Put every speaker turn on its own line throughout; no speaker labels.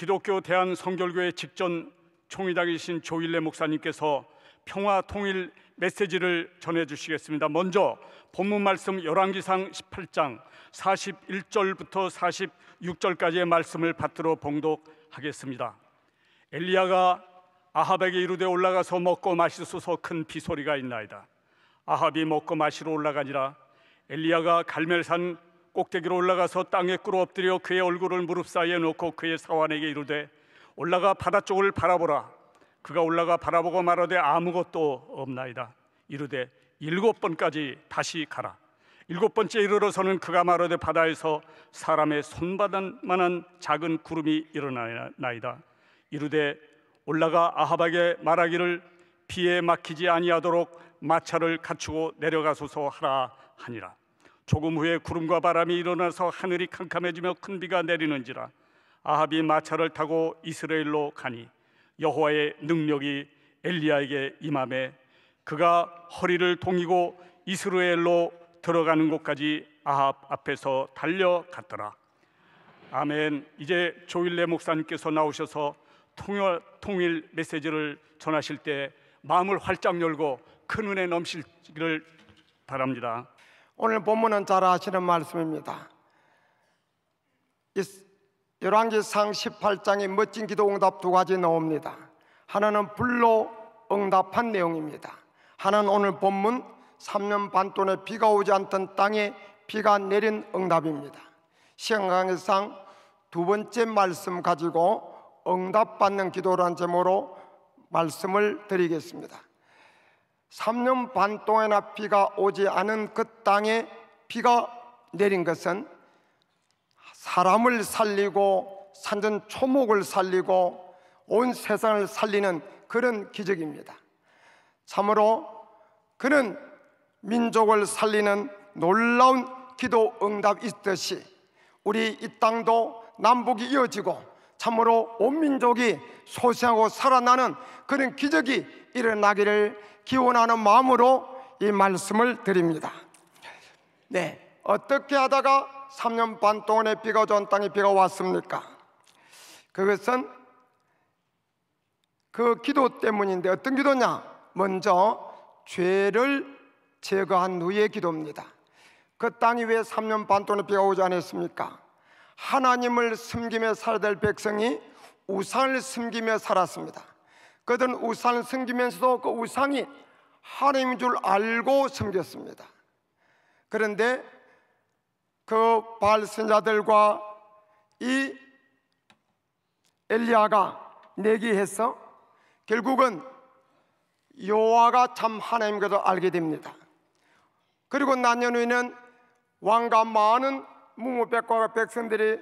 기독교 대한성결교회 직전 총회장이신 조일래 목사님께서 평화 통일 메시지를 전해주시겠습니다. 먼저 본문 말씀 열왕기상 18장 41절부터 46절까지의 말씀을 받들어 봉독하겠습니다. 엘리야가 아합에게 이르되 올라가서 먹고 마시소서, 큰 비소리가 있나이다. 아합이 먹고 마시러 올라가니라. 엘리야가 갈멜산 꼭대기로 올라가서 땅에 꿇어 엎드려 그의 얼굴을 무릎 사이에 놓고 그의 사환에게 이르되 올라가 바다 쪽을 바라보라. 그가 올라가 바라보고 말하되 아무것도 없나이다. 이르되 7번까지 다시 가라. 7번째 이르러서는 그가 말하되 바다에서 사람의 손바닥만한 작은 구름이 일어나나이다. 이르되 올라가 아합에게 말하기를 비에 막히지 아니하도록 마차를 갖추고 내려가소서 하라 하니라. 조금 후에 구름과 바람이 일어나서 하늘이 캄캄해지며 큰 비가 내리는지라. 아합이 마차를 타고 이스라엘로 가니 여호와의 능력이 엘리야에게 임하매 그가 허리를 동이고 이스라엘로 들어가는 곳까지 아합 앞에서 달려갔더라. 아멘. 이제 조일래 목사님께서 나오셔서 통일 메시지를 전하실 때 마음을 활짝 열고 큰 은혜 넘치기를 바랍니다.
오늘 본문은 잘 아시는 말씀입니다. 열왕기상 18장에 멋진 기도 응답 두 가지 나옵니다. 하나는 불로 응답한 내용입니다. 하나는 오늘 본문 3년 반 동안에 비가 오지 않던 땅에 비가 내린 응답입니다. 시간 관계상 두 번째 말씀 가지고 응답받는 기도라는 제목으로 말씀을 드리겠습니다. 3년 반 동안이나 비가 오지 않은 그 땅에 비가 내린 것은 사람을 살리고 산전 초목을 살리고 온 세상을 살리는 그런 기적입니다. 참으로 그런 민족을 살리는 놀라운 기도 응답이 있듯이 우리 이 땅도 남북이 이어지고 참으로 온 민족이 소생하고 살아나는 그런 기적이 일어나기를 기원하는 마음으로 이 말씀을 드립니다. 네, 어떻게 하다가 3년 반 동안에 비가 오던 땅에 비가 왔습니까? 그것은 그 기도 때문인데 어떤 기도냐? 먼저 죄를 제거한 후의 기도입니다. 그 땅이 왜 3년 반 동안에 비가 오지 않았습니까? 하나님을 섬기며 살아야 될 백성이 우상을 섬기며 살았습니다. 그들은 우상을 섬기면서도 그 우상이 하나님인 줄 알고 섬겼습니다. 그런데 그 바알 선자들과 이 엘리야가 내기해서 결국은 여호와가 참 하나님인 것을 알게 됩니다. 그리고 난년 후에는 왕과 많은 무무백과 백성들이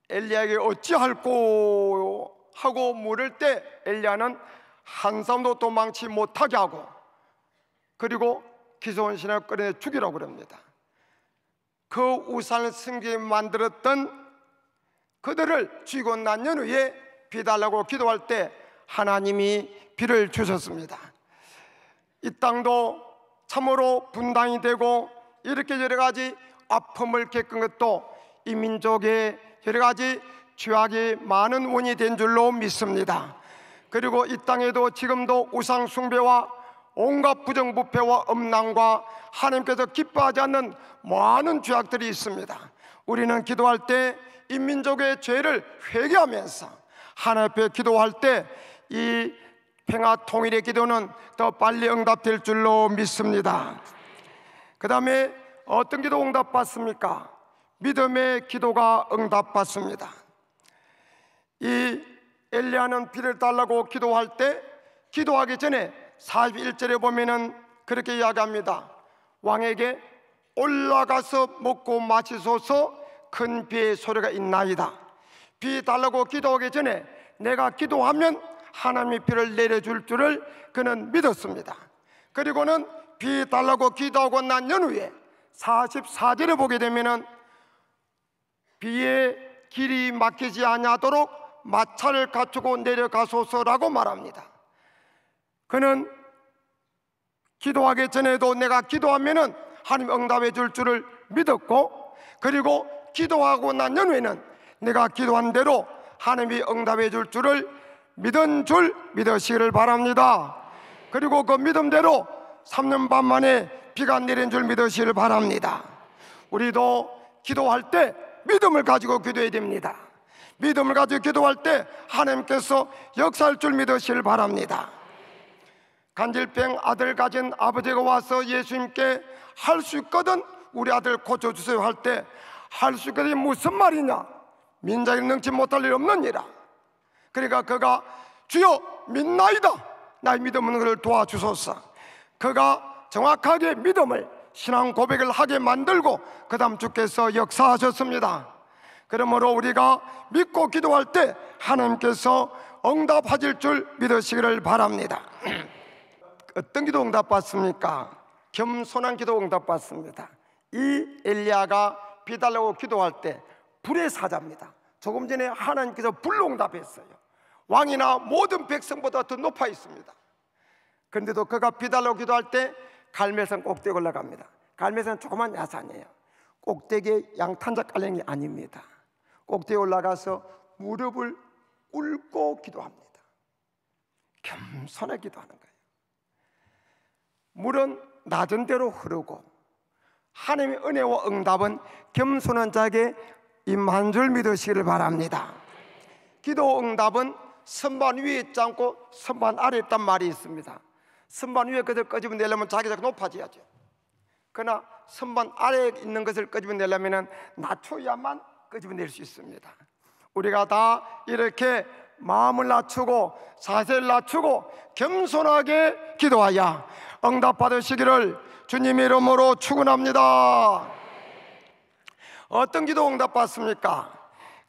엘리야에게 어찌할꼬 하고 물을 때 엘리야는 한 사람도 도망치 못하게 하고 그리고 기손 신을 끌어내 죽이라고 그럽니다. 그 우상을 섬기게 만들었던 그들을 죽이고 난 후에 비 달라고 기도할 때 하나님이 비를 주셨습니다. 이 땅도 참으로 분당이 되고 이렇게 여러 가지 아픔을 겪은 것도 이 민족의 여러 가지 죄악이 많은 원인이 된 줄로 믿습니다. 그리고 이 땅에도 지금도 우상 숭배와 온갖 부정부패와 음란과 하나님께서 기뻐하지 않는 많은 죄악들이 있습니다. 우리는 기도할 때 이 민족의 죄를 회개하면서 하나님 앞에 기도할 때 이 평화 통일의 기도는 더 빨리 응답될 줄로 믿습니다. 그 다음에 어떤 기도 응답받습니까? 믿음의 기도가 응답받습니다. 이 엘리야는 비를 달라고 기도할 때 기도하기 전에 41절에 보면은 그렇게 이야기합니다. 왕에게 올라가서 먹고 마시소서, 큰 비의 소리가 있나이다. 비 달라고 기도하기 전에 내가 기도하면 하나님이 비를 내려줄 줄을 그는 믿었습니다. 그리고는 비 달라고 기도하고 난 연후에 44절에 보게 되면은 비의 길이 막히지 아니하도록 마차를 갖추고 내려가소서라고 말합니다. 그는 기도하기 전에도 내가 기도하면은 하나님 응답해 줄 줄을 믿었고, 그리고 기도하고 난 연후에는 내가 기도한 대로 하나님이 응답해 줄 줄을 믿은 줄 믿으시기를 바랍니다. 그리고 그 믿음대로 3년 반 만에 비가 내린 줄 믿으시기를 바랍니다. 우리도 기도할 때 믿음을 가지고 기도해야 됩니다. 믿음을 가지고 기도할 때 하나님께서 역사할 줄 믿으시기를 바랍니다. 간질병 아들 가진 아버지가 와서 예수님께 할 수 있거든 우리 아들 고쳐주세요 할 때 할 수 있거든 무슨 말이냐, 민자에게 능치 못할 일 없느니라. 그러니까 그가 주여 믿나이다, 나의 믿음 없는 것을 도와주소서. 그가 정확하게 믿음을 신앙 고백을 하게 만들고 그 다음 주께서 역사하셨습니다. 그러므로 우리가 믿고 기도할 때 하나님께서 응답하실 줄 믿으시기를 바랍니다. 어떤 기도 응답받습니까? 겸손한 기도 응답받습니다. 이 엘리야가 비 달라고 기도할 때 불의 사자입니다. 조금 전에 하나님께서 불로 응답했어요. 왕이나 모든 백성보다 더 높아 있습니다. 그런데도 그가 비 달라고 기도할 때 갈멜산 꼭대기에 올라갑니다. 갈멜산은 조그만 야산이에요. 꼭대기에 양탄자 깔린 게 아닙니다. 꼭대기에 올라가서 무릎을 꿇고 기도합니다. 겸손하게 기도하는 거예요. 물은 낮은 대로 흐르고 하나님의 은혜와 응답은 겸손한 자에게 임한 줄 믿으시기를 바랍니다. 기도 응답은 선반 위에 있지 않고 선반 아래에 있단 말이 있습니다. 선반 위에 것을 끄집어 내려면 자기가 높아져야죠. 그러나 선반 아래에 있는 것을 끄집어 내려면 낮춰야만 끄집어 낼 수 있습니다. 우리가 다 이렇게 마음을 낮추고 자세를 낮추고 겸손하게 기도하여 응답 받으시기를 주님의 이름으로 축원합니다. 어떤 기도 응답 받습니까?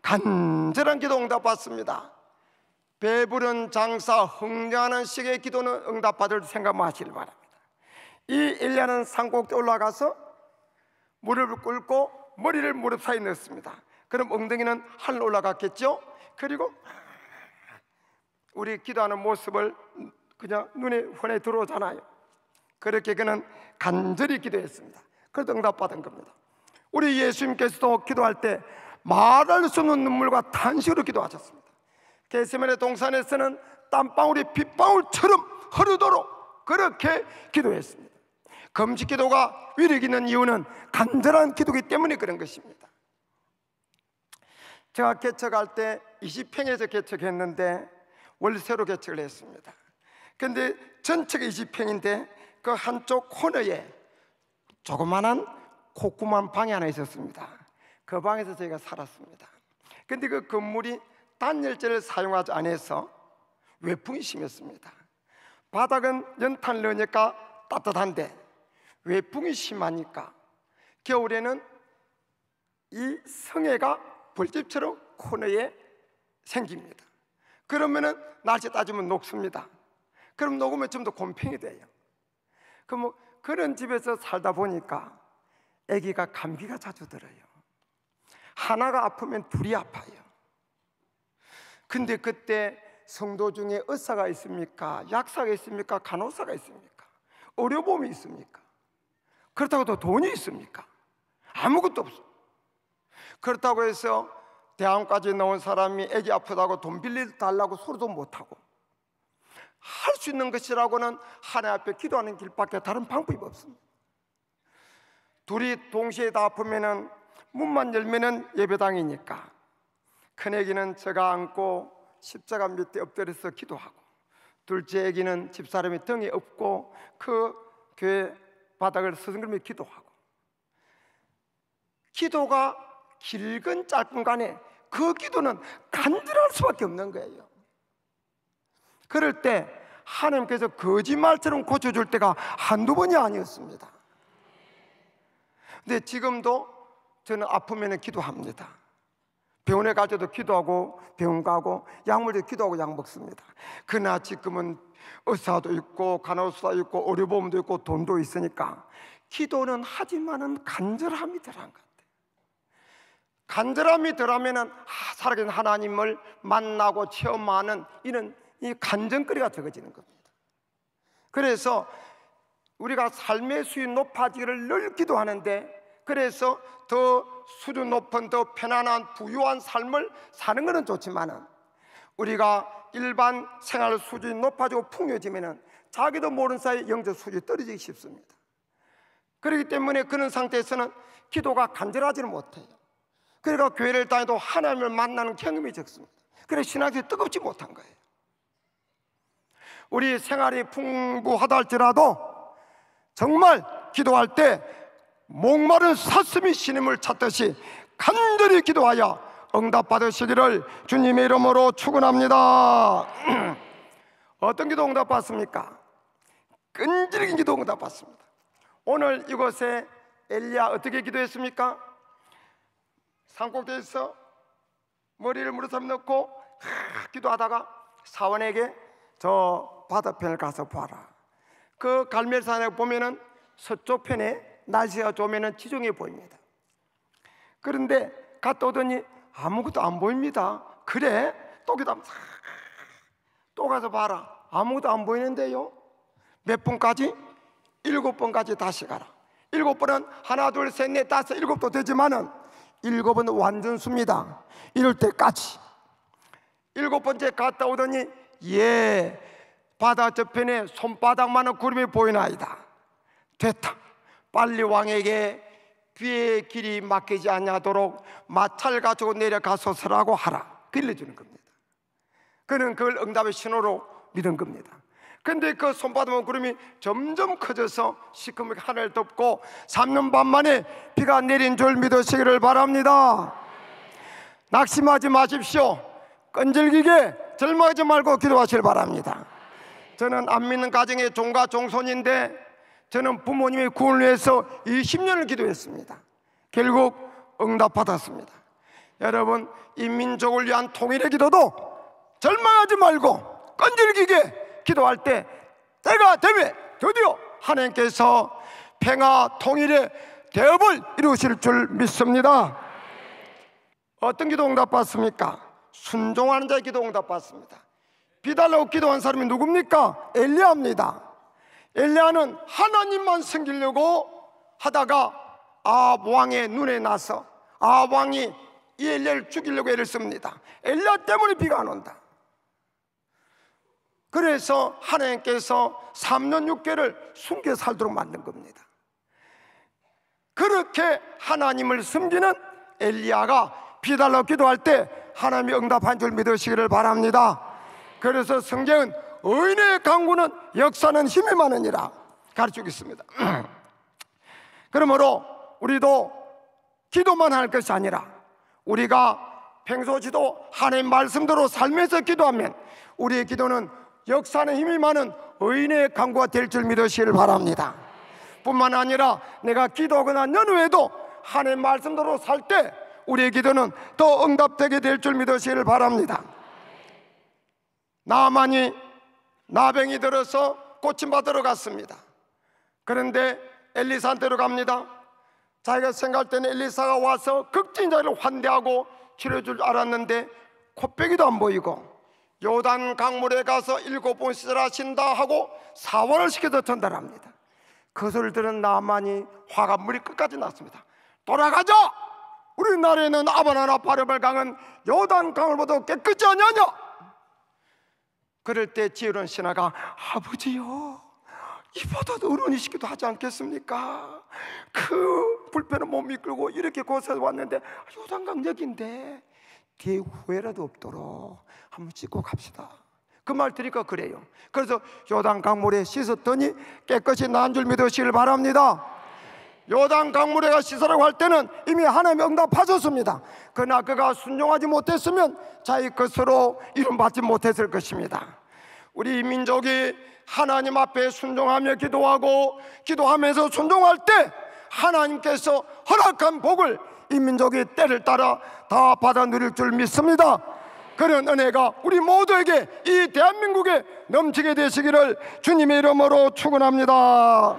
간절한 기도 응답 받습니다. 배부른 장사 흥량하는 식의 기도는 응답 받을 생각 마시길 바랍니다. 이 엘리야는 산꼭대에 올라가서 무릎을 꿇고 머리를 무릎 사이에 넣습니다. 그럼 엉덩이는 하늘로 올라갔겠죠? 그리고 우리 기도하는 모습을 그냥 눈에 훤히 들어오잖아요. 그렇게 그는 간절히 기도했습니다. 그래서 응답받은 겁니다. 우리 예수님께서도 기도할 때 말할 수 없는 눈물과 탄식으로 기도하셨습니다. 겟세마네 동산에서는 땀방울이 빗방울처럼 흐르도록 그렇게 기도했습니다. 금식 기도가 위력 있는 이유는 간절한 기도이기 때문에 그런 것입니다. 제가 개척할 때 20평에서 개척했는데 원래 새로 개척을 했습니다. 그런데 전체가 20평인데 그 한쪽 코너에 조그마한 콧구멍 방이 하나 있었습니다. 그 방에서 저희가 살았습니다. 그런데 그 건물이 단열재를 사용하지 않아서 외풍이 심했습니다. 바닥은 연탄을 넣으니까 따뜻한데 외풍이 심하니까 겨울에는 이 성에가 벌집처럼 코너에 생깁니다. 그러면은 날씨 따지면 녹습니다. 그럼 녹으면 좀 더 곰팡이 돼요. 그럼 그런 집에서 살다 보니까 아기가 감기가 자주 들어요. 하나가 아프면 둘이 아파요. 근데 그때 성도 중에 의사가 있습니까? 약사가 있습니까? 간호사가 있습니까? 의료보험이 있습니까? 그렇다고 또 돈이 있습니까? 아무것도 없어. 그렇다고 해서 대학까지 나온 사람이 아기 아프다고 돈 빌려달라고 소리도 못하고 할 수 있는 것이라고는 하나님 앞에 기도하는 길밖에 다른 방법이 없습니다. 둘이 동시에 다 아프면은 문만 열면은 예배당이니까 큰애기는 제가 안고 십자가 밑에 엎드려서 기도하고 둘째 애기는 집사람이 등에 업고 그 교회 바닥을 서성거리며 기도하고 기도가 길건 짧은 간에 그 기도는 간절할 수밖에 없는 거예요. 그럴 때 하나님께서 거짓말처럼 고쳐줄 때가 한두 번이 아니었습니다. 근데 지금도 저는 아프면 기도합니다. 병원에 갈 때도 기도하고 병원 가고 약물도 기도하고 약 먹습니다. 그러나 지금은 의사도 있고 간호사도 있고 의료보험도 있고 돈도 있으니까 기도는 하지만은 간절함이 덜한 것 같아요. 간절함이 덜하면은 살아계신 하나님을 만나고 체험하는 이런 이 간증거리가 적어지는 겁니다. 그래서 우리가 삶의 수위 높아지기를 늘 기도하는데 그래서 더 수준 높은 더 편안한 부유한 삶을 사는 것은 좋지만은 우리가 일반 생활 수준이 높아지고 풍요해지면은 자기도 모르는 사이에 영적 수준이 떨어지기 쉽습니다. 그렇기 때문에 그런 상태에서는 기도가 간절하지는 못해요. 그러니까 교회를 다녀도 하나님을 만나는 경험이 적습니다. 그래서 신앙이 뜨겁지 못한 거예요. 우리 생활이 풍부하다 할지라도 정말 기도할 때 목마른 사슴이 신임을 찾듯이 간절히 기도하여 응답받으시기를 주님의 이름으로 축원합니다. 어떤 기도 응답받습니까? 끈질긴 기도 응답받습니다. 오늘 이곳에 엘리야 어떻게 기도했습니까? 산꼭대기에서 머리를 무릎에 넣고 기도하다가 사원에게 저 바다편을 가서 봐라. 그 갈멜산에 보면은 서쪽 편에 날씨가 좋으면은 지중해 보입니다. 그런데 갔다 오더니 아무것도 안 보입니다. 그래? 또 기도하면서 또 가서 봐라. 아무것도 안 보이는데요. 몇 번까지? 7번까지 다시 가라. 7번은 하나 둘 셋 넷 다섯 7도 되지만은 7은 완전 수입니다. 이럴 때까지 7번째 갔다 오더니 바다 저편에 손바닥만한 구름이 보이나이다. 됐다. 빨리 왕에게 비의 길이 막히지 않도록 마차를 가지고 내려가소서라고 하라. 빌려주는 겁니다. 그는 그걸 응답의 신호로 믿은 겁니다. 근데 그 손바닥만 구름이 점점 커져서 시커멓게 하늘을 덮고 3년 반 만에 비가 내린 줄 믿으시기를 바랍니다. 낙심하지 마십시오. 끈질기게 절망하지 말고 기도하시길 바랍니다. 저는 안 믿는 가정의 종과 종손인데 저는 부모님의 구원을 위해서 20년을 기도했습니다. 결국 응답받았습니다. 여러분, 이 민족을 위한 통일의 기도도 절망하지 말고 끈질기게 기도할 때 때가 되면 드디어 하나님께서 평화 통일의 대업을 이루실 줄 믿습니다. 어떤 기도 응답받습니까? 순종하는 자의 기도 응답받습니다. 비달라고 기도한 사람이 누굽니까? 엘리야입니다. 엘리야는 하나님만 섬기려고 하다가 아합 왕의 눈에 나서 아합 왕이 이 엘리야를 죽이려고 애를 씁니다. 엘리야 때문에 비가 안 온다. 그래서 하나님께서 3년 6개월을 숨겨 살도록 만든 겁니다. 그렇게 하나님을 섬기는 엘리야가 비달라고 기도할 때 하나님이 응답한 줄 믿으시기를 바랍니다. 그래서 성경은 의인의 강구는 역사는 힘이 많으니라 가르치고 있습니다. 그러므로 우리도 기도만 할 것이 아니라 우리가 평소시도 하나님 말씀대로 살면서 기도하면 우리의 기도는 역사는 힘이 많은 의인의 강구가 될 줄 믿으시기를 바랍니다. 뿐만 아니라 내가 기도하거나 연후에도 하나님 말씀대로 살 때 우리의 기도는 더 응답되게 될 줄 믿으시기를 바랍니다. 나만이 나병이 들어서 고침받으러 갔습니다. 그런데 엘리사한테로 갑니다. 자기가 생각할 때는 엘리사가 와서 극진자를 환대하고 치료해 줄 알았는데 코빼기도 안 보이고 요단 강물에 가서 7번 씻으라신다 하고 사원을 시켜서 전달합니다. 그 소리를 들은 나만이 화가 물이 끝까지 났습니다. 돌아가자! 우리나라에는 아바나나 바르발 강은 요단 강물보다 깨끗지 않냐냐? 그럴 때 지혜로운 신하가 아버지요, 이보다도 어른이시기도 하지 않겠습니까? 그 불편한 몸 이끌고 이렇게 고생해서 왔는데 요단강 여기인데 뒤에 후회라도 없도록 한번 씻고 갑시다. 그 말 들으니까 그래요. 그래서 요단 강물에 씻었더니 깨끗이 나은 줄 믿으시길 바랍니다. 요단 강물에 가 씻으라고 할 때는 이미 하나님이 응답하셨습니다. 그러나 그가 순종하지 못했으면 자기 것으로 이름받지 못했을 것입니다. 우리 민족이 하나님 앞에 순종하며 기도하고 기도하면서 순종할 때 하나님께서 허락한 복을 이 민족이 때를 따라 다 받아 누릴 줄 믿습니다. 그런 은혜가 우리 모두에게 이 대한민국에 넘치게 되시기를 주님의 이름으로 축원합니다.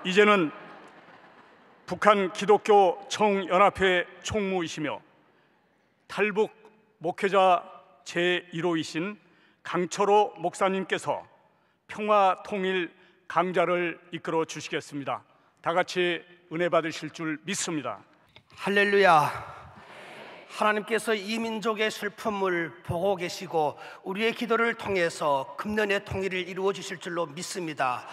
이제는 북한 기독교 청연합회 총무이시며 탈북 목회자 제1호이신 강철호 목사님께서 평화 통일 강좌를 이끌어 주시겠습니다. 다 같이 은혜 받으실 줄 믿습니다.
할렐루야. 하나님께서 이 민족의 슬픔을 보고 계시고 우리의 기도를 통해서 금년의 통일을 이루어 주실 줄로 믿습니다.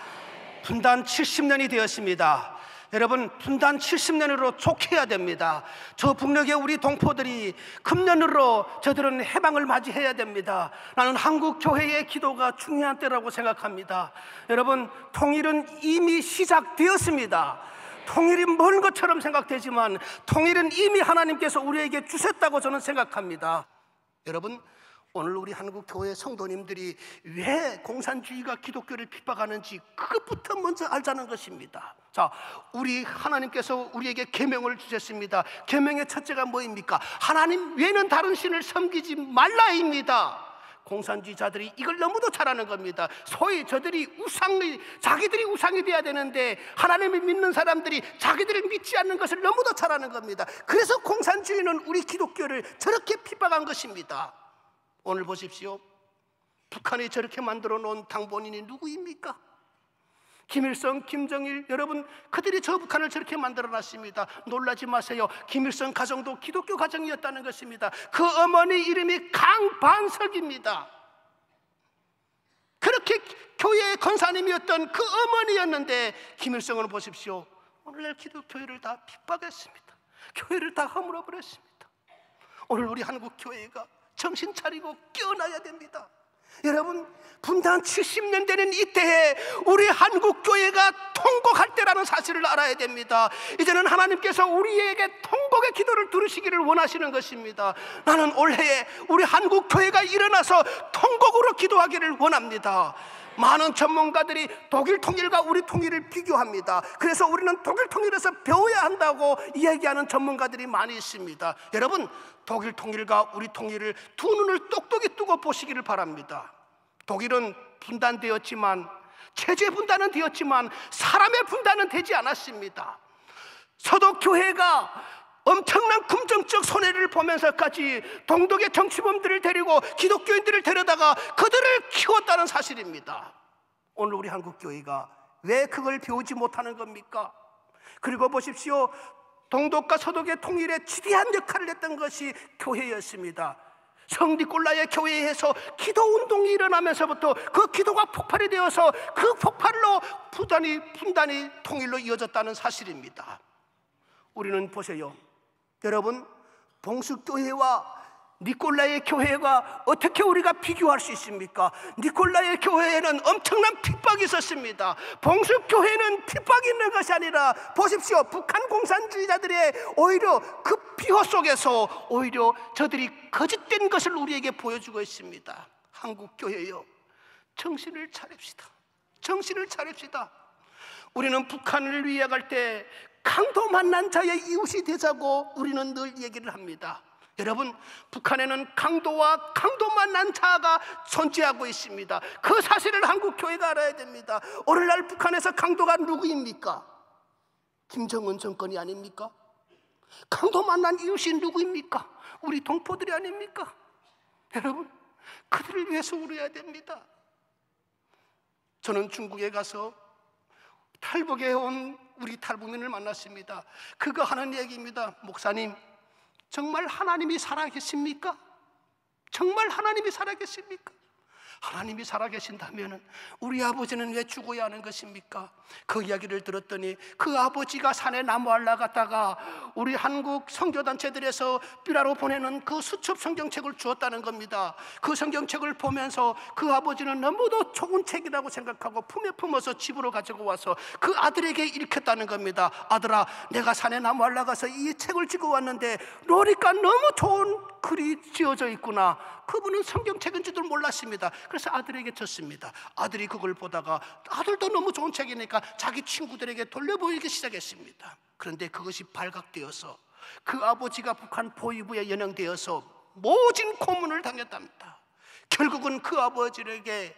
분단 70년이 되었습니다. 여러분, 분단 70년으로 족해야 됩니다. 저 북녘의 우리 동포들이 금년으로 저들은 해방을 맞이해야 됩니다. 나는 한국 교회의 기도가 중요한 때라고 생각합니다. 여러분, 통일은 이미 시작되었습니다. 통일이 먼 것처럼 생각되지만 통일은 이미 하나님께서 우리에게 주셨다고 저는 생각합니다. 여러분, 오늘 우리 한국 교회 성도님들이 왜 공산주의가 기독교를 핍박하는지 그것부터 먼저 알자는 것입니다. 자, 우리 하나님께서 우리에게 계명을 주셨습니다. 계명의 첫째가 뭐입니까? 하나님 외에는 다른 신을 섬기지 말라입니다. 공산주의자들이 이걸 너무도 잘하는 겁니다. 소위 저들이 자기들이 우상이 돼야 되는데 하나님을 믿는 사람들이 자기들을 믿지 않는 것을 너무도 잘하는 겁니다. 그래서 공산주의는 우리 기독교를 저렇게 핍박한 것입니다. 오늘 보십시오. 북한이 저렇게 만들어 놓은 당본인이 누구입니까? 김일성, 김정일, 여러분, 그들이 저 북한을 저렇게 만들어 놨습니다. 놀라지 마세요. 김일성 가정도 기독교 가정이었다는 것입니다. 그 어머니 이름이 강반석입니다. 그렇게 교회의 권사님이었던 그 어머니였는데 김일성은 보십시오. 오늘날 기독교회를 다 핍박했습니다. 교회를 다 허물어 버렸습니다. 오늘 우리 한국 교회가 정신 차리고 깨어나야 됩니다. 여러분, 분단 70년 되는 이때에 우리 한국교회가 통곡할 때라는 사실을 알아야 됩니다. 이제는 하나님께서 우리에게 통곡의 기도를 들으시기를 원하시는 것입니다. 나는 올해에 우리 한국교회가 일어나서 통곡으로 기도하기를 원합니다. 많은 전문가들이 독일 통일과 우리 통일을 비교합니다. 그래서 우리는 독일 통일에서 배워야 한다고 이야기하는 전문가들이 많이 있습니다. 여러분, 독일 통일과 우리 통일을 두 눈을 똑똑히 뜨고 보시기를 바랍니다. 독일은 분단되었지만, 체제 분단은 되었지만 사람의 분단은 되지 않았습니다. 서독교회가 엄청난 금정적 손해를 보면서까지 동독의 정치범들을 데리고 기독교인들을 데려다가 그들을 키웠다는 사실입니다. 오늘 우리 한국교회가 왜 그걸 배우지 못하는 겁니까? 그리고 보십시오. 동독과 서독의 통일에 지대한 역할을 했던 것이 교회였습니다. 성니콜라의 교회에서 기도운동이 일어나면서부터 그 기도가 폭발이 되어서 그 폭발로 분단이 통일로 이어졌다는 사실입니다. 우리는 보세요. 여러분, 봉수교회와 니콜라의 교회가 어떻게 우리가 비교할 수 있습니까? 니콜라의 교회에는 엄청난 핍박이 있었습니다. 봉수교회는 핍박이 있는 것이 아니라 보십시오. 북한 공산주의자들의 오히려 그 비호 속에서 오히려 저들이 거짓된 것을 우리에게 보여주고 있습니다. 한국교회요, 정신을 차립시다. 정신을 차립시다. 우리는 북한을 위해갈 때 강도 만난 자의 이웃이 되자고 우리는 늘 얘기를 합니다. 여러분, 북한에는 강도와 강도 만난 자가 존재하고 있습니다. 그 사실을 한국 교회가 알아야 됩니다. 오늘날 북한에서 강도가 누구입니까? 김정은 정권이 아닙니까? 강도 만난 이웃이 누구입니까? 우리 동포들이 아닙니까? 여러분, 그들을 위해서 울어야 됩니다. 저는 중국에 가서 탈북에 온 우리 탈북민을 만났습니다. 그거 하는 얘기입니다. 목사님, 정말 하나님이 살아계십니까? 정말 하나님이 살아계십니까? 하나님이 살아계신다면 우리 아버지는 왜 죽어야 하는 것입니까? 그 이야기를 들었더니 그 아버지가 산에 나무 올라갔다가 우리 한국 선교단체들에서 삐라로 보내는 그 수첩 성경책을 주었다는 겁니다. 그 성경책을 보면서 그 아버지는 너무도 좋은 책이라고 생각하고 품에 품어서 집으로 가지고 와서 그 아들에게 읽혔다는 겁니다. 아들아, 내가 산에 나무 올라가서 이 책을 지고 왔는데 노니까 너무 좋은 글이 지어져 있구나. 그분은 성경책인 줄도 몰랐습니다. 그래서 아들에게 줬습니다. 아들이 그걸 보다가 아들도 너무 좋은 책이니까 자기 친구들에게 돌려보이기 시작했습니다. 그런데 그것이 발각되어서 그 아버지가 북한 보위부에 연행되어서 모진 고문을 당했답니다. 결국은 그 아버지에게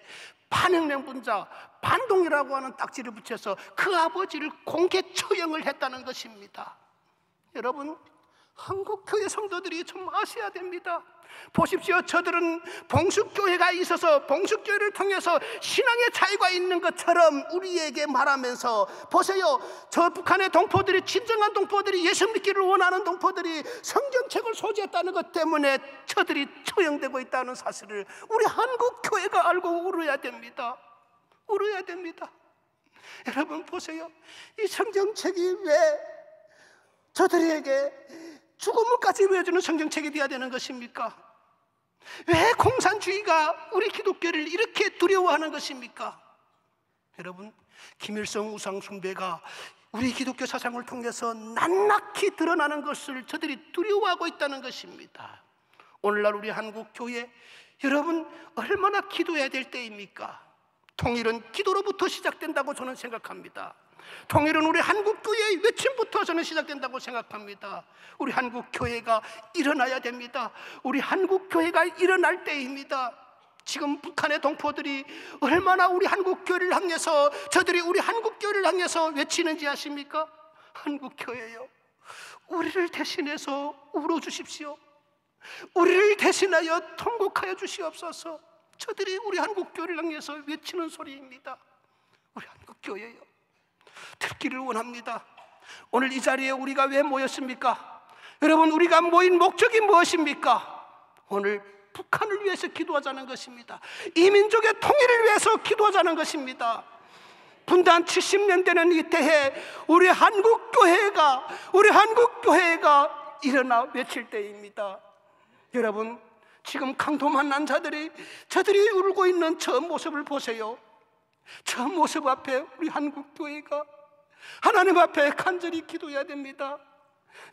반혁명분자, 반동이라고 하는 딱지를 붙여서 그 아버지를 공개 처형을 했다는 것입니다. 여러분, 한국 교회 성도들이 좀 아셔야 됩니다. 보십시오. 저들은 봉숙교회가 있어서 봉숙교회를 통해서 신앙의 차이가 있는 것처럼 우리에게 말하면서, 보세요, 저 북한의 동포들이, 진정한 동포들이, 예수 믿기를 원하는 동포들이 성경책을 소지했다는 것 때문에 저들이 처형되고 있다는 사실을 우리 한국 교회가 알고 울어야 됩니다. 울어야 됩니다. 여러분 보세요, 이 성경책이 왜 저들에게 죽음을까지 보여주는 성경책이 되어야 되는 것입니까? 왜 공산주의가 우리 기독교를 이렇게 두려워하는 것입니까? 여러분, 김일성 우상 숭배가 우리 기독교 사상을 통해서 낱낱이 드러나는 것을 저들이 두려워하고 있다는 것입니다. 오늘날 우리 한국 교회, 여러분 얼마나 기도해야 될 때입니까? 통일은 기도로부터 시작된다고 저는 생각합니다. 통일은 우리 한국교회의 외침부터 저는 시작된다고 생각합니다. 우리 한국교회가 일어나야 됩니다. 우리 한국교회가 일어날 때입니다. 지금 북한의 동포들이 얼마나 우리 한국교회를 향해서, 저들이 우리 한국교회를 향해서 외치는지 아십니까? 한국교회요, 우리를 대신해서 울어주십시오. 우리를 대신하여 통곡하여 주시옵소서. 저들이 우리 한국교회를 향해서 외치는 소리입니다. 우리 한국교회요, 듣기를 원합니다. 오늘 이 자리에 우리가 왜 모였습니까? 여러분, 우리가 모인 목적이 무엇입니까? 오늘 북한을 위해서 기도하자는 것입니다. 이 민족의 통일을 위해서 기도하자는 것입니다. 분단 70년 되는 이때에 우리 한국교회가 일어나 외칠 때입니다. 여러분, 지금 강도 만난 저들이 울고 있는 저 모습을 보세요. 저 모습 앞에 우리 한국교회가 하나님 앞에 간절히 기도해야 됩니다.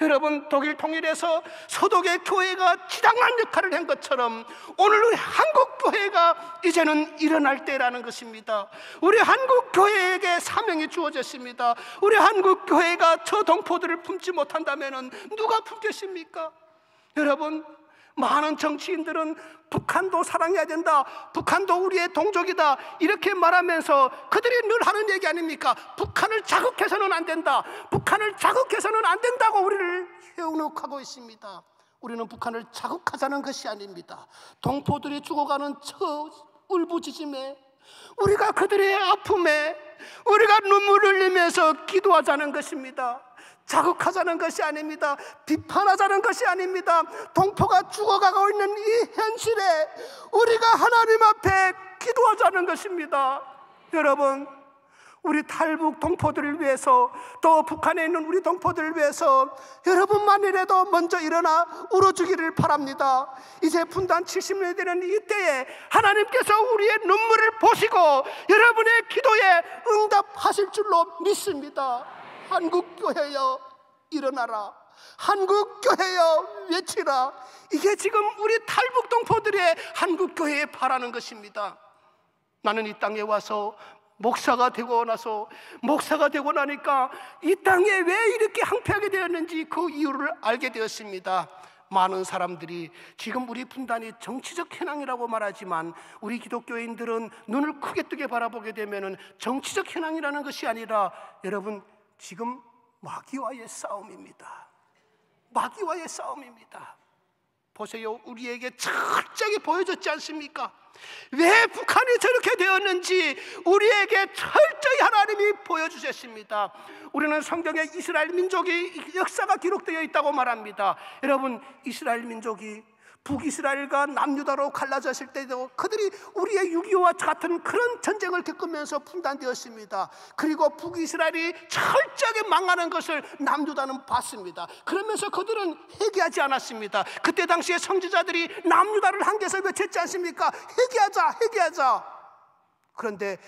여러분, 독일 통일에서 서독의 교회가 지당한 역할을 한 것처럼 오늘 우리 한국교회가 이제는 일어날 때라는 것입니다. 우리 한국교회에게 사명이 주어졌습니다. 우리 한국교회가 저 동포들을 품지 못한다면 누가 품겠습니까? 여러분, 많은 정치인들은 북한도 사랑해야 된다, 북한도 우리의 동족이다, 이렇게 말하면서 그들이 늘 하는 얘기 아닙니까? 북한을 자극해서는 안 된다, 북한을 자극해서는 안 된다고 우리를 해운혹하고 있습니다. 우리는 북한을 자극하자는 것이 아닙니다. 동포들이 죽어가는 저 울부짖음에, 우리가 그들의 아픔에 우리가 눈물을 흘리면서 기도하자는 것입니다. 자극하자는 것이 아닙니다. 비판하자는 것이 아닙니다. 동포가 죽어가고 있는 이 현실에 우리가 하나님 앞에 기도하자는 것입니다. 여러분, 우리 탈북 동포들을 위해서, 또 북한에 있는 우리 동포들을 위해서 여러분만이라도 먼저 일어나 울어주기를 바랍니다. 이제 분단 70년이 되는 이때에 하나님께서 우리의 눈물을 보시고 여러분의 기도에 응답하실 줄로 믿습니다. 한국교회여 일어나라, 한국교회여 외치라. 이게 지금 우리 탈북 동포들의 한국교회에 바라는 것입니다. 나는 이 땅에 와서 목사가 되고 나니까 이 땅에 왜 이렇게 항폐하게 되었는지 그 이유를 알게 되었습니다. 많은 사람들이 지금 우리 분단이 정치적 현황이라고 말하지만 우리 기독교인들은 눈을 크게 뜨게 바라보게 되면 정치적 현황이라는 것이 아니라, 여러분, 지금 마귀와의 싸움입니다. 마귀와의 싸움입니다. 보세요, 우리에게 철저히 보여줬지 않습니까? 왜 북한이 저렇게 되었는지 우리에게 철저히 하나님이 보여주셨습니다. 우리는 성경에 이스라엘 민족의 역사가 기록되어 있다고 말합니다. 여러분, 이스라엘 민족이 북이스라엘과 남유다로 갈라졌을 때도 그들이 우리의 6.25와 같은 그런 전쟁을 겪으면서 분단되었습니다. 그리고 북이스라엘이 철저하게 망하는 것을 남유다는 봤습니다. 그러면서 그들은 회개하지 않았습니다. 그때 당시에 선지자들이 남유다를 향해서 외쳤지 않습니까? 회개하자. 그런데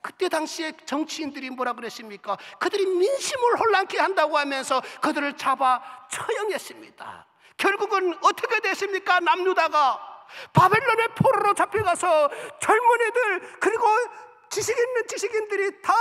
그때 당시에 정치인들이 뭐라 그랬습니까? 그들이 민심을 혼란케 한다고 하면서 그들을 잡아 처형했습니다. 결국은 어떻게 됐습니까? 남유다가 바벨론의 포로로 잡혀가서 젊은이들 그리고 지식 있는 지식인들이 다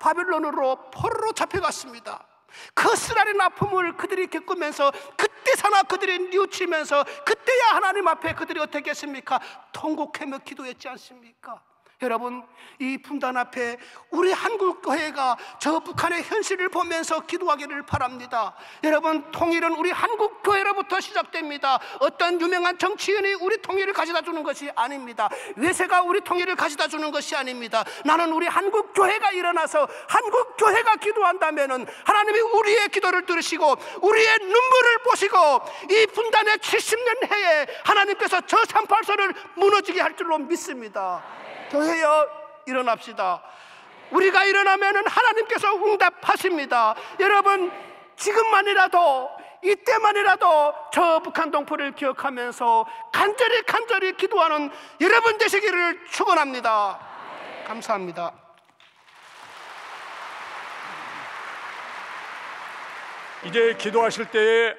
바벨론으로 포로로 잡혀갔습니다. 그 쓰라린 아픔을 그들이 겪으면서 그때서나 그들이 뉘우치면서 그때야 하나님 앞에 그들이 어떻게 했습니까? 통곡하며 기도했지 않습니까? 여러분, 이 분단 앞에 우리 한국교회가 저 북한의 현실을 보면서 기도하기를 바랍니다. 여러분, 통일은 우리 한국교회로부터 시작됩니다. 어떤 유명한 정치인이 우리 통일을 가져다 주는 것이 아닙니다. 외세가 우리 통일을 가져다 주는 것이 아닙니다. 나는 우리 한국교회가 일어나서 한국교회가 기도한다면 하나님이 우리의 기도를 들으시고 우리의 눈물을 보시고 이 분단의 70년 해에 하나님께서 저 38선을 무너지게 할 줄로 믿습니다. 교회여, 일어납시다. 우리가 일어나면 하나님께서 응답하십니다. 여러분, 지금만이라도, 이때만이라도 저 북한 동포를 기억하면서 간절히 기도하는 여러분 되시기를 축원합니다. 감사합니다.
이제 기도하실 때에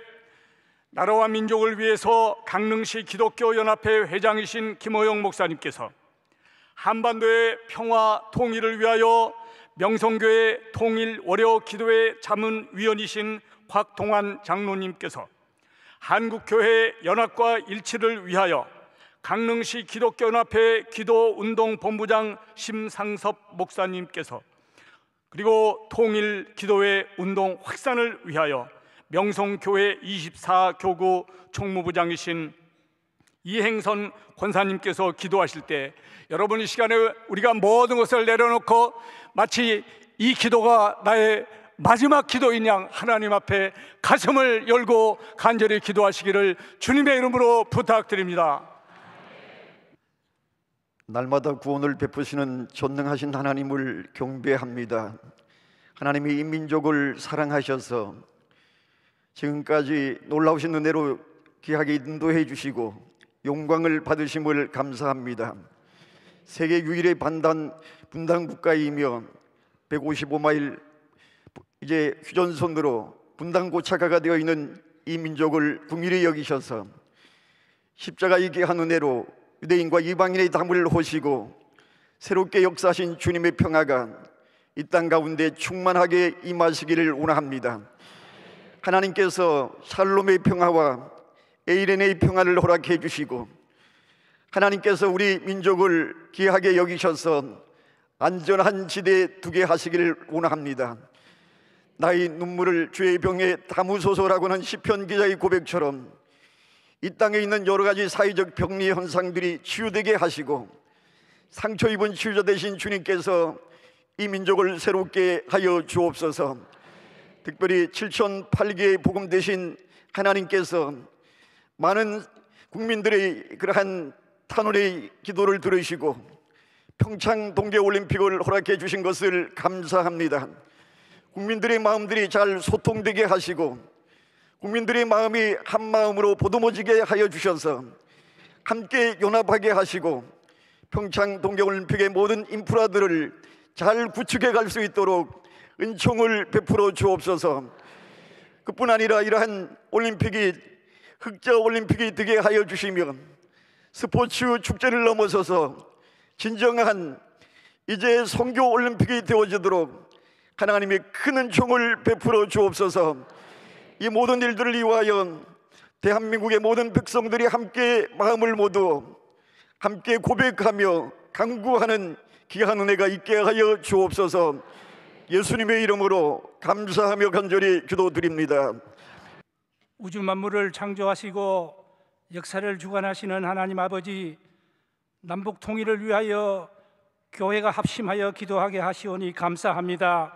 나라와 민족을 위해서 강릉시 기독교연합회 회장이신 김호영 목사님께서, 한반도의 평화 통일을 위하여 명성교회 통일 월요 기도회 자문위원이신 곽동환 장로님께서, 한국교회 연합과 일치를 위하여 강릉시 기독교연합회 기도운동본부장 심상섭 목사님께서, 그리고 통일 기도회 운동 확산을 위하여 명성교회 24교구 총무부장이신 이행선 권사님께서 기도하실 때, 여러분 이 시간에 우리가 모든 것을 내려놓고 마치 이 기도가 나의 마지막 기도인 양 하나님 앞에 가슴을 열고 간절히 기도하시기를 주님의 이름으로 부탁드립니다.
날마다 구원을 베푸시는 전능하신 하나님을 경배합니다. 하나님이 이 민족을 사랑하셔서 지금까지 놀라우신 은혜로 귀하게 인도해 주시고 영광을 받으심을 감사합니다. 세계 유일의 분단 국가이며 155마일 이제 휴전선으로 분단 고착화가 되어 있는 이 민족을 긍휼히 여기셔서 십자가 있게 한 은혜로 유대인과 이방인의 담을 호시고 새롭게 역사하신 주님의 평화가 이 땅 가운데 충만하게 임하시기를 원합니다. 하나님께서 샬롬의 평화와 에이렌의 평화를 허락해 주시고, 하나님께서 우리 민족을 귀하게 여기셔서 안전한 지대에 두게 하시기를 원합니다. 나의 눈물을 주의 병에 담으소서라고는 시편 기자의 고백처럼 이 땅에 있는 여러 가지 사회적 병리 현상들이 치유되게 하시고, 상처 입은 치유자 되신 주님께서 이 민족을 새롭게 하여 주옵소서. 특별히 7008개의 복음 되신 하나님께서 많은 국민들의 그러한 탄원의 기도를 들으시고 평창 동계올림픽을 허락해 주신 것을 감사합니다. 국민들의 마음들이 잘 소통되게 하시고 국민들의 마음이 한 마음으로 보듬어지게 하여 주셔서 함께 연합하게 하시고 평창 동계올림픽의 모든 인프라들을 잘 구축해 갈 수 있도록 은총을 베풀어 주옵소서. 그뿐 아니라 이러한 올림픽이 흑자 올림픽이 되게 하여 주시며 스포츠 축제를 넘어서서 진정한 이제 선교 올림픽이 되어지도록 하나님의 큰 은총을 베풀어 주옵소서. 이 모든 일들을 위하여 대한민국의 모든 백성들이 함께 마음을 모두 함께 고백하며 강구하는 귀한 은혜가 있게 하여 주옵소서. 예수님의 이름으로 감사하며 간절히 기도드립니다.
우주 만물을 창조하시고 역사를 주관하시는 하나님 아버지, 남북 통일을 위하여 교회가 합심하여 기도하게 하시오니 감사합니다.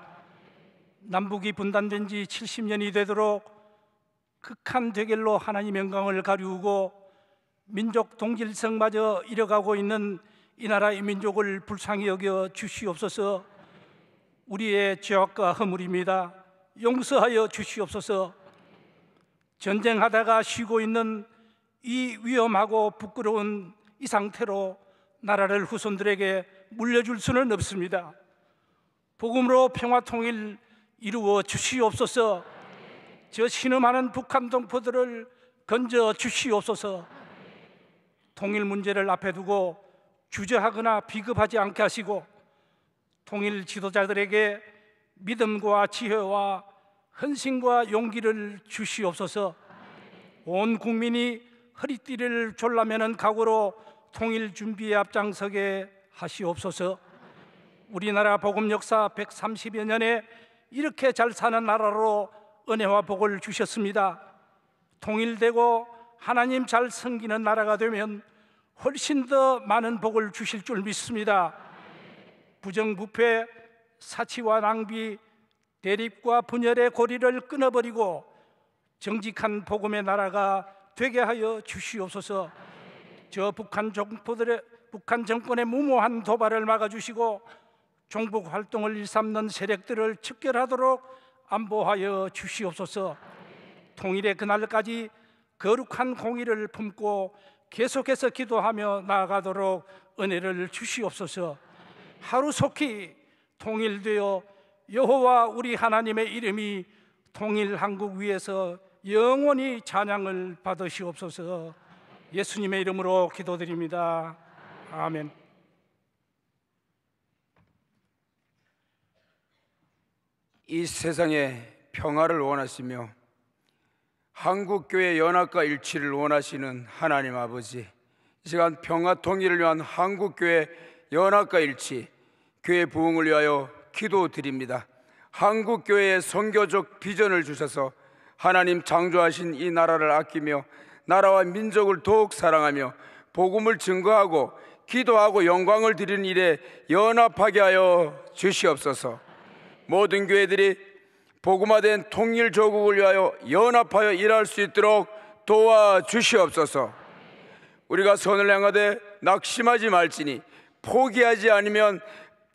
남북이 분단된 지 70년이 되도록 극한 대결로 하나님의 영광을 가리우고 민족 동질성마저 잃어가고 있는 이 나라의 민족을 불쌍히 여겨 주시옵소서. 우리의 죄악과 허물입니다. 용서하여 주시옵소서. 전쟁하다가 쉬고 있는 이 위험하고 부끄러운 이 상태로 나라를 후손들에게 물려줄 수는 없습니다. 복음으로 평화 통일 이루어 주시옵소서. 저 신음하는 북한 동포들을 건져 주시옵소서. 통일 문제를 앞에 두고 주저하거나 비겁하지 않게 하시고 통일 지도자들에게 믿음과 지혜와 헌신과 용기를 주시옵소서. 온 국민이 허리띠를 졸라매는 각오로 통일 준비에 앞장서게 하시옵소서. 우리나라 복음 역사 130여 년에 이렇게 잘 사는 나라로 은혜와 복을 주셨습니다. 통일되고 하나님 잘 섬기는 나라가 되면 훨씬 더 많은 복을 주실 줄 믿습니다. 부정부패, 사치와 낭비, 대립과 분열의 고리를 끊어버리고 정직한 복음의 나라가 되게 하여 주시옵소서. 저 북한 정권의 무모한 도발을 막아주시고 종북 활동을 일삼는 세력들을 척결하도록 안보하여 주시옵소서. 통일의 그날까지 거룩한 공의를 품고 계속해서 기도하며 나아가도록 은혜를 주시옵소서. 하루속히 통일되어 여호와 우리 하나님의 이름이 통일 한국 위에서 영원히 찬양을 받으시옵소서. 예수님의 이름으로 기도드립니다. 아멘.
이 세상에 평화를 원하시며 한국교회 연합과 일치를 원하시는 하나님 아버지, 이 시간 평화 통일을 위한 한국교회 연합과 일치, 교회 부흥을 위하여 기도드립니다. 한국교회의 선교적 비전을 주셔서 하나님 창조하신 이 나라를 아끼며 나라와 민족을 더욱 사랑하며 복음을 증거하고 기도하고 영광을 드리는 일에 연합하게 하여 주시옵소서. 모든 교회들이 복음화된 통일조국을 위하여 연합하여 일할 수 있도록 도와주시옵소서. 우리가 선을 행하되 낙심하지 말지니 포기하지 않으면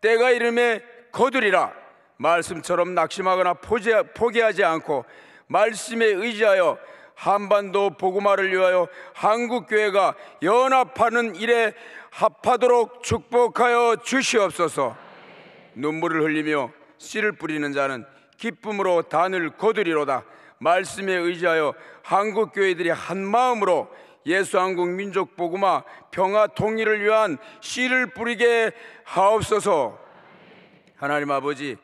때가 이름에 거두리라. 말씀처럼 낙심하거나 포기하지 않고 말씀에 의지하여 한반도 복음화를 위하여 한국교회가 연합하는 일에 합하도록 축복하여 주시옵소서. 눈물을 흘리며 씨를 뿌리는 자는 기쁨으로 단을 거두리로다. 말씀에 의지하여 한국교회들이 한마음으로 예수 한국 민족 복음화 평화 통일을 위한 씨를 뿌리게 하옵소서. 하나님 아버지,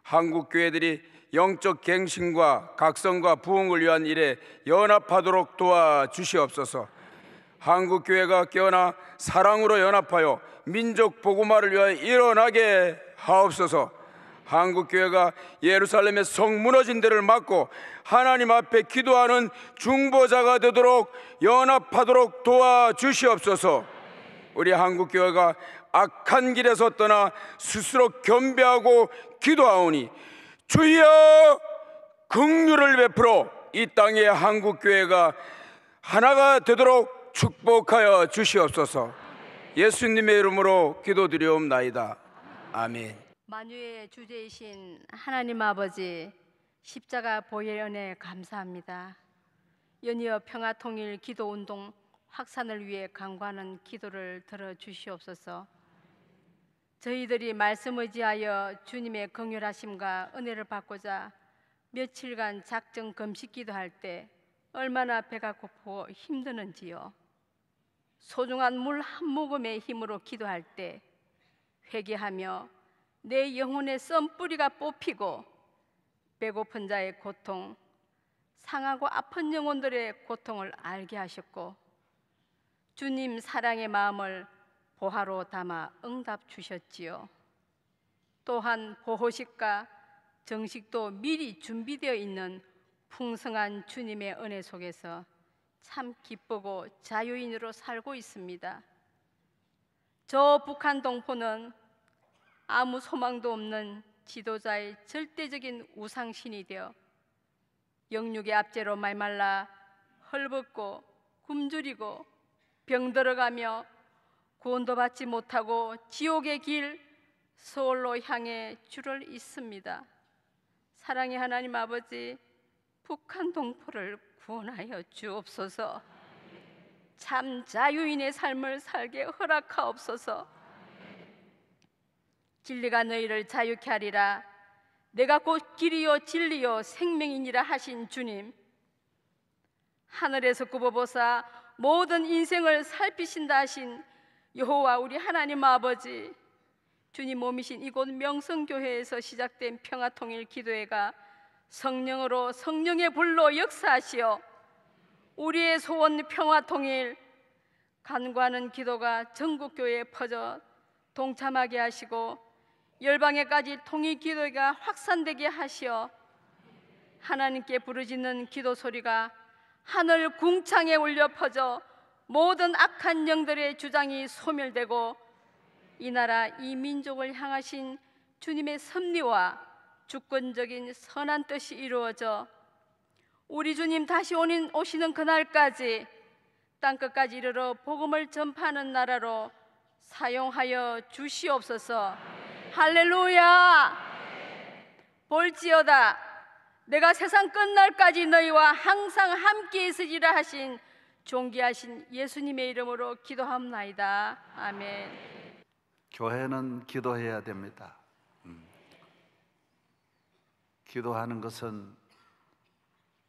한국교회들이 영적 갱신과 각성과 부흥을 위한 일에 연합하도록 도와주시옵소서. 한국교회가 깨어나 사랑으로 연합하여 민족 복음화를 위하여 일어나게 하옵소서. 한국교회가 예루살렘의 성 무너진 데를 막고 하나님 앞에 기도하는 중보자가 되도록 연합하도록 도와주시옵소서. 우리 한국교회가 악한 길에서 떠나 스스로 겸비하고 기도하오니 주여 긍휼을 베풀어 이 땅의 한국교회가 하나가 되도록 축복하여 주시옵소서. 예수님의 이름으로 기도드리옵나이다. 아멘.
만유의 주제이신 하나님 아버지, 십자가 보혈 은혜 감사합니다. 연이어 평화통일 기도운동 확산을 위해 간구하는 기도를 들어주시옵소서. 저희들이 말씀 의지하여 주님의 긍휼하심과 은혜를 받고자 며칠간 작정 금식 기도할 때 얼마나 배가 고프고 힘드는지요. 소중한 물 한 모금의 힘으로 기도할 때 회개하며 내 영혼의 썬뿌리가 뽑히고 배고픈 자의 고통, 상하고 아픈 영혼들의 고통을 알게 하셨고 주님 사랑의 마음을 보화로 담아 응답 주셨지요. 또한 보호식과 정식도 미리 준비되어 있는 풍성한 주님의 은혜 속에서 참 기쁘고 자유인으로 살고 있습니다. 저 북한 동포는 아무 소망도 없는 지도자의 절대적인 우상신이 되어 영육의 압제로 말말라 헐벗고 굶주리고 병들어가며 구원도 받지 못하고 지옥의 길 서울로 향해 줄을 잇습니다. 사랑의 하나님 아버지, 북한 동포를 구원하여 주옵소서. 참 자유인의 삶을 살게 허락하옵소서. 진리가 너희를 자유케 하리라. 내가 곧 길이요 진리요 생명이니라 하신 주님, 하늘에서 굽어보사 모든 인생을 살피신다 하신 여호와 우리 하나님 아버지, 주님 몸이신 이곳 명성교회에서 시작된 평화통일 기도회가 성령으로 성령의 불로 역사하시어 우리의 소원 평화통일 간구하는 기도가 전국교회에 퍼져 동참하게 하시고 열방에까지 통일 기도가 확산되게 하시어 하나님께 부르짖는 기도 소리가 하늘 궁창에 울려 퍼져 모든 악한 영들의 주장이 소멸되고 이 나라 이 민족을 향하신 주님의 섭리와 주권적인 선한 뜻이 이루어져 우리 주님 다시 오시는 그날까지 땅끝까지 이르러 복음을 전파하는 나라로 사용하여 주시옵소서. 할렐루야. 볼지어다 내가 세상 끝날까지 너희와 항상 함께 있으리라 하신 존귀하신 예수님의 이름으로 기도합나이다. 아멘.
교회는 기도해야 됩니다. 기도하는 것은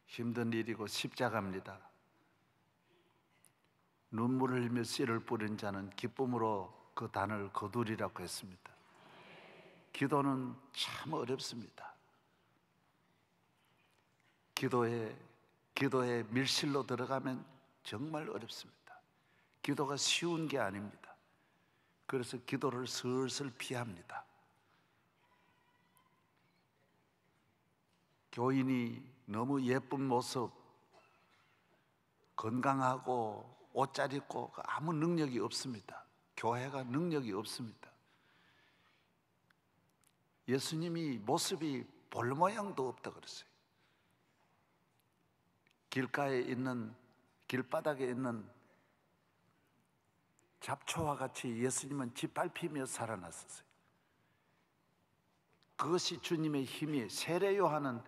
힘든 일이고 십자가입니다. 눈물을 흘리며 씨를 뿌린 자는 기쁨으로 그 단을 거두리라고 했습니다. 기도는 참 어렵습니다. 기도에 밀실로 들어가면 정말 어렵습니다. 기도가 쉬운 게 아닙니다. 그래서 기도를 슬슬 피합니다. 교인이 너무 예쁜 모습, 건강하고 옷 잘 입고 아무 능력이 없습니다. 교회가 능력이 없습니다. 예수님이 모습이 볼 모양도 없다 그랬어요. 길가에 있는, 길바닥에 있는 잡초와 같이 예수님은 짓밟히며 살아났었어요. 그것이 주님의 힘이에요. 세례 요한은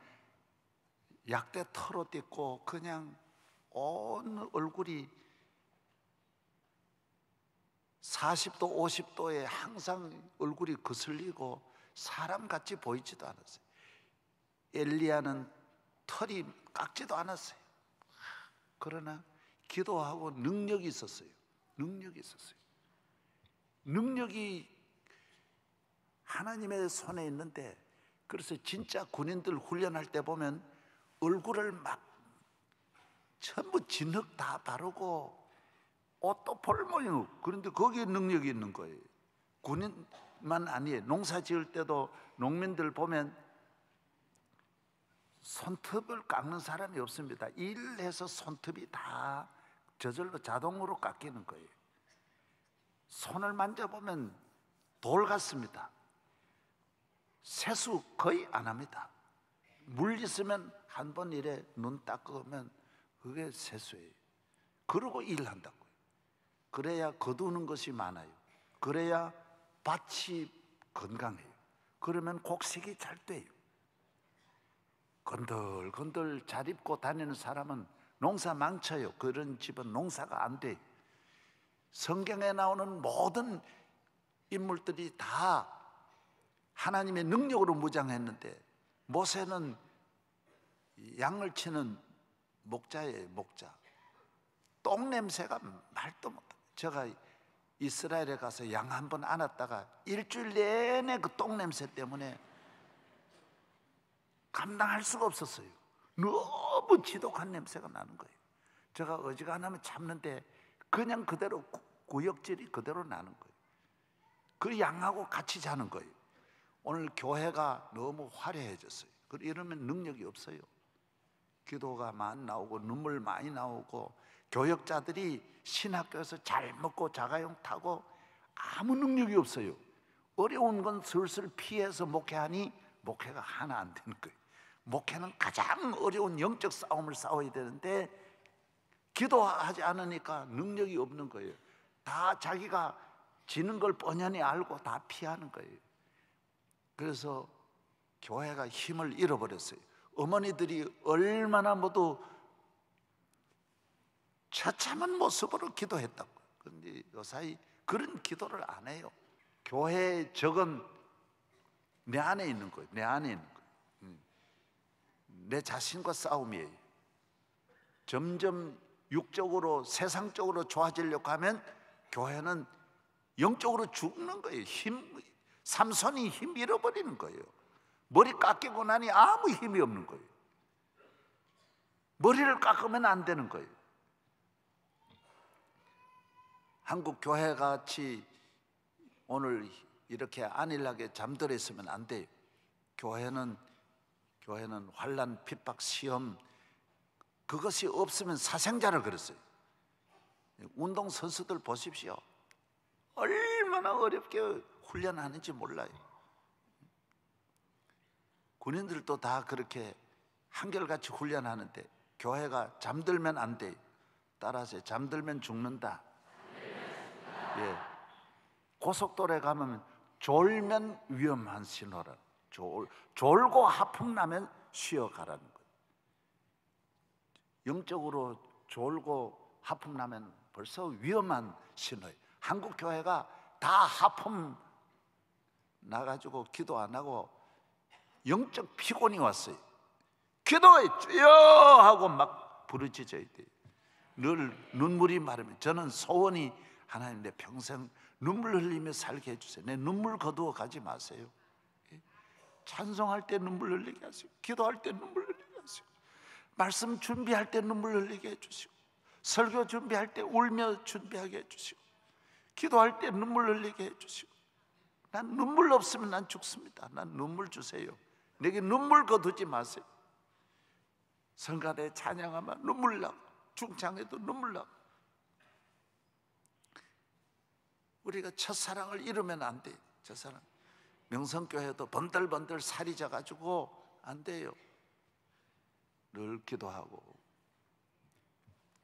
약대 털옷 입고 그냥 온 얼굴이 40도 50도에 항상 얼굴이 거슬리고 사람같이 보이지도 않았어요. 엘리야는 털이 깎지도 않았어요. 그러나 기도하고 능력이 있었어요. 능력이 있었어요. 능력이 하나님의 손에 있는데, 그래서 진짜 군인들 훈련할 때 보면 얼굴을 막 전부 진흙 다 바르고 옷도 볼 모양. 그런데 거기에 능력이 있는 거예요. 군인만 아니에요. 농사 지을 때도 농민들 보면 손톱을 깎는 사람이 없습니다. 일해서 손톱이 다 저절로 자동으로 깎이는 거예요. 손을 만져보면 돌 같습니다. 세수 거의 안 합니다. 물 있으면 한 번 이래 눈 닦으면 그게 세수예요. 그러고 일한다고요. 그래야 거두는 것이 많아요. 그래야 밭이 건강해요. 그러면 곡식이 잘 돼요. 건들건들 잘 입고 다니는 사람은 농사 망쳐요. 그런 집은 농사가 안 돼요. 성경에 나오는 모든 인물들이 다 하나님의 능력으로 무장했는데, 모세는 양을 치는 목자예요. 목자. 똥 냄새가 말도 못해요. 제가 이스라엘에 가서 양 한 번 안았다가 일주일 내내 그 똥 냄새 때문에 감당할 수가 없었어요. 너무 지독한 냄새가 나는 거예요. 제가 어지간하면 참는데 그냥 그대로 구역질이 그대로 나는 거예요. 그 양하고 같이 자는 거예요. 오늘 교회가 너무 화려해졌어요. 이러면 능력이 없어요. 기도가 많이 나오고 눈물 많이 나오고 교역자들이 신학교에서 잘 먹고 자가용 타고 아무 능력이 없어요. 어려운 건 슬슬 피해서 목회하니 목회가 하나 안 되는 거예요. 목회는 가장 어려운 영적 싸움을 싸워야 되는데 기도하지 않으니까 능력이 없는 거예요. 다 자기가 지는 걸 뻔히 알고 다 피하는 거예요. 그래서 교회가 힘을 잃어버렸어요. 어머니들이 얼마나 모두 처참한 모습으로 기도했다고. 그런데 요사이 그런 기도를 안 해요. 교회의 적은 내 안에 있는 거예요. 내 안에 있는 거예요. 내 자신과 싸움이에요. 점점 육적으로 세상적으로 좋아지려고 하면 교회는 영적으로 죽는 거예요. 삼손이 힘 잃어버리는 거예요. 머리 깎이고 나니 아무 힘이 없는 거예요. 머리를 깎으면 안 되는 거예요. 한국 교회 같이 오늘 이렇게 안일하게 잠들어 있으면 안 돼요. 교회는 환난, 핍박, 시험 그것이 없으면 사생자를 그랬어요. 운동 선수들 보십시오. 얼마나 어렵게 훈련하는지 몰라요. 군인들도 다 그렇게 한결같이 훈련하는데 교회가 잠들면 안 돼요. 따라서 잠들면 죽는다. 예. 고속도로에 가면 졸면 위험한 신호라. 졸고 하품 나면 쉬어가라는 거예요. 영적으로 졸고 하품 나면 벌써 위험한 신호예요. 한국 교회가 다 하품 나가지고 기도 안 하고 영적 피곤이 왔어요. 기도해 주여 하고 막 부르짖어야 돼요. 늘 눈물이 마르면 저는 소원이 하나님 내 평생 눈물 흘리며 살게 해주세요. 내 눈물 거두어 가지 마세요. 찬송할 때 눈물 흘리게 하시고, 기도할 때 눈물 흘리게 하시고, 말씀 준비할 때 눈물 흘리게 해주시고, 설교 준비할 때 울며 준비하게 해주시고, 기도할 때 눈물 흘리게 해주시고. 난 눈물 없으면 난 죽습니다. 난 눈물 주세요. 내게 눈물 거두지 마세요. 성가대 찬양하면 눈물 나고 중창에도 눈물 나고. 우리가 첫사랑을 잃으면 안 돼요. 첫사랑. 명성교회도 번들번들 살이 져가지고 안 돼요. 늘 기도하고.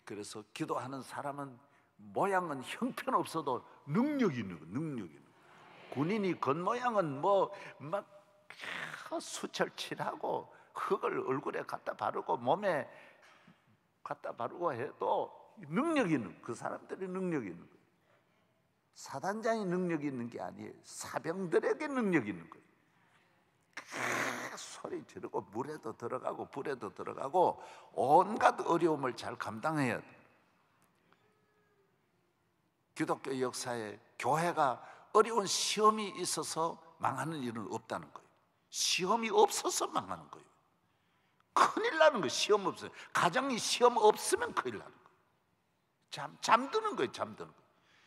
그래서 기도하는 사람은 모양은 형편없어도 능력이 있는 거, 능력이 있는 거. 군인이 겉모양은 막 수철칠하고 흙을 얼굴에 갖다 바르고 몸에 갖다 바르고 해도 능력이 있는 그 사람들이 능력이 있는 거예요. 사단장이 능력이 있는 게 아니에요. 사병들에게 능력이 있는 거예요. 소리 지르고 물에도 들어가고 불에도 들어가고 온갖 어려움을 잘 감당해야 돼요. 기독교 역사에 교회가 어려운 시험이 있어서 망하는 일은 없다는 거예요. 시험이 없어서 망하는 거예요. 큰일 나는 거예요. 시험 없어요. 가정이 시험 없으면 큰일 나는 거예요. 잠드는 거예요. 잠드는 거예요.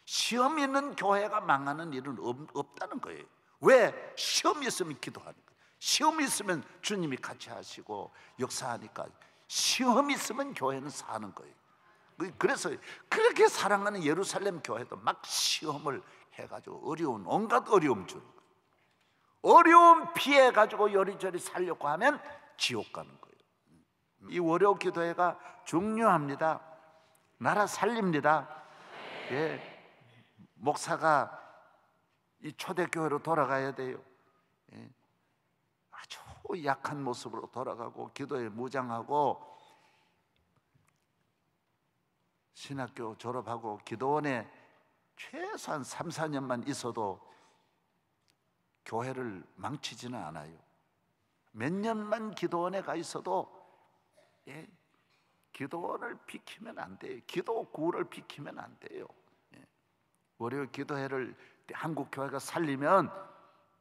시험 있는 교회가 망하는 일은 없다는 거예요. 왜? 시험이 있으면 기도하는 거예요. 시험이 있으면 주님이 같이 하시고 역사하니까. 시험이 있으면 교회는 사는 거예요. 그래서 그렇게 사랑하는 예루살렘 교회도 막 시험을 해가지고 온갖 어려움 주는 거예요. 어려움 피해가지고 요리조리 살려고 하면 지옥 가는 거예요. 이 월요 기도회가 중요합니다. 나라 살립니다. 예. 목사가 이 초대교회로 돌아가야 돼요. 예. 아주 약한 모습으로 돌아가고 기도에 무장하고 신학교 졸업하고 기도원에 최소한 3, 4년만 있어도 교회를 망치지는 않아요. 몇 년만 기도원에 가 있어도 기도원을 비키면 안 돼요. 기도구를 비키면 안 돼요. 월요 기도회를 한국 교회가 살리면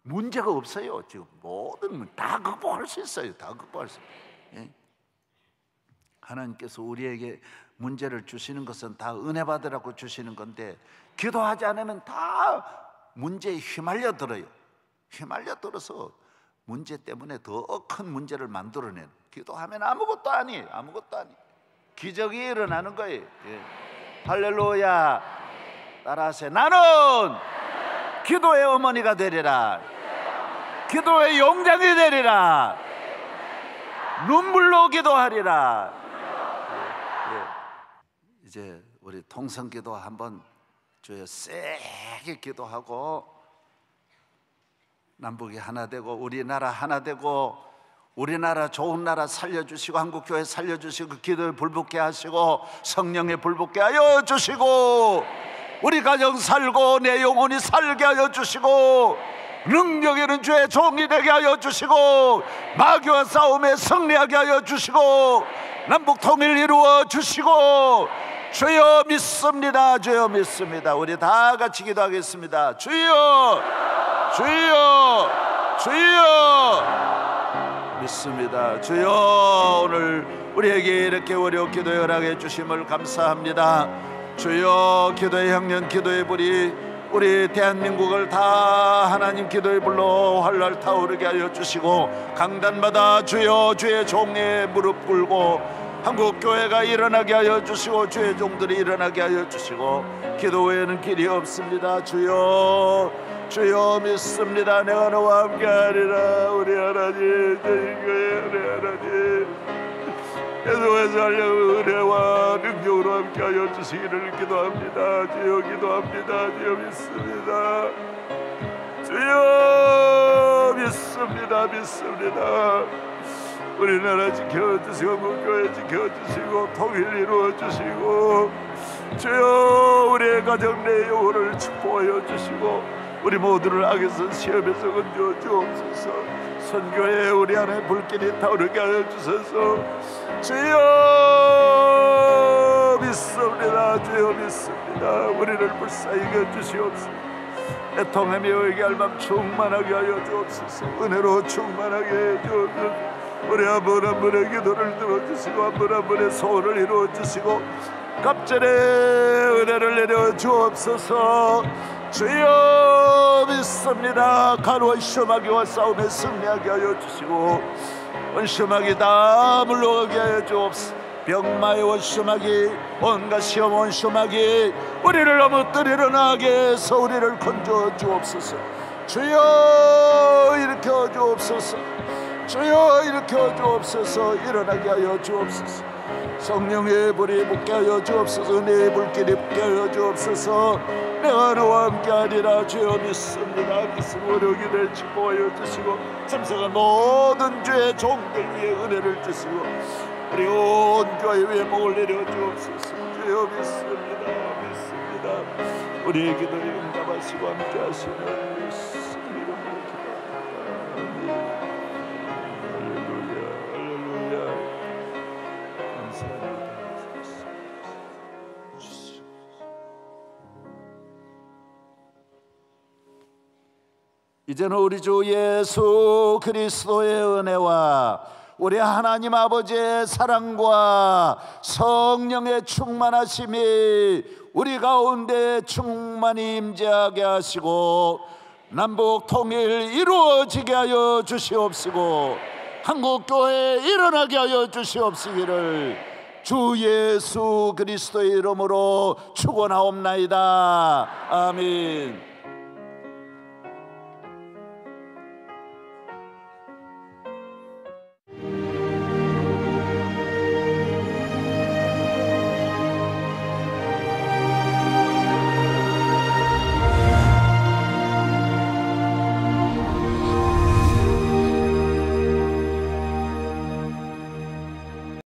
문제가 없어요. 지금 모든 다 극복할 수 있어요. 다 극복할 수 있어요. 하나님께서 우리에게 문제를 주시는 것은 다 은혜 받으라고 주시는 건데 기도하지 않으면 다 문제에 휘말려 들어요. 휘말려 들어서 문제 때문에 더 큰 문제를 만들어내는. 기도하면 아무것도 아니 기적이 일어나는 거예요. 할렐루야. 따라하세요. 나는 기도의 어머니가 되리라. 기도의 용장이 되리라. 눈물로 기도하리라. 이제 우리 통성기도 한번 주여 세게 기도하고 남북이 하나 되고 우리나라 하나 되고 우리나라 좋은 나라 살려주시고 한국교회 살려주시고 기도에 불붙게 하시고 성령에 불붙게 하여 주시고 우리 가정 살고 내 영혼이 살게 하여 주시고 능력 있는 주의 종이 되게 하여 주시고 마귀와 싸움에 승리하게 하여 주시고 남북 통일 이루어 주시고 주여 믿습니다. 주여 믿습니다. 우리 다 같이 기도하겠습니다. 주여 주여 주여 믿습니다. 주여 오늘 우리에게 이렇게 월요 기도에 허락해 주심을 감사합니다. 주여 기도의 향연 기도의 불이 우리 대한민국을 다 하나님 기도에 불러 활활 타오르게 하여 주시고, 강단마다 주여 주의 종에 무릎 꿇고 한국교회가 일어나게 하여 주시고 주의 종들이 일어나게 하여 주시고, 기도 외에는 길이 없습니다. 주여 주여 믿습니다. 내가 너와 함께하리라. 우리 하나님, 우리 하나님, 계속해서 하려고 은혜와 능력으로 함께하여 주시기를 기도합니다. 주여 기도합니다. 주여 믿습니다. 주여 믿습니다. 믿습니다. 우리나라 지켜주시고 국교회 지켜주시고 통일 이루어주시고, 주여 우리의 가정 내 영혼을 축복하여 주시고, 우리 모두를 악에서 시험에서 건져 주옵소서. 선교에 우리 안에 불길이 타오르게 하여 주소서. 주여 믿습니다. 주여 믿습니다. 우리를 불쌍히 여주시옵소서. 애통하며 회개할 맘 충만하게 하여 주옵소서. 은혜로 충만하게 해 주옵소서. 우리 한 분 한 분의 기도를 들어주시고 한 분 한 분의 소원을 이루어주시고 갑절의 은혜를 내려 주옵소서. 주여 믿습니다. 간원 시험하기와 싸움에 승리하게 하여 주시고, 원시험하기 다 물러가게 하여 주옵소서. 병마의 원시험하기, 온갖 시험 원시험하기, 우리를 넘어뜨려 일어나게 해서 우리를 건져 주옵소서. 주여 일으켜 주옵소서. 주여 일으켜 주옵소서. 일어나게 하여 주옵소서. 성령의 불이 붙게 하여 주옵소서. 은혜의 불길이 붙게 하여 주옵소서. 내가 너와 함께하리라. 주여 믿습니다. 믿음으로 기도를 축복하여 주시고, 참석한 모든 주의 종들 위에 은혜를 주시고, 우리 온 교회 위에 복을 내려 주옵소서. 주여 믿습니다. 믿습니다. 우리의 기도에 응답하시고 함께하시는 예수 이름으로 기도합니다. 할렐루야, 할렐루야. 감사합니다. 이제는 우리 주 예수 그리스도의 은혜와 우리 하나님 아버지의 사랑과 성령의 충만하심이 우리 가운데 충만히 임재하게 하시고, 남북 통일 이루어지게 하여 주시옵시고, 한국교회 일어나게 하여 주시옵시기를 주 예수 그리스도의 이름으로 축원하옵나이다. 아멘.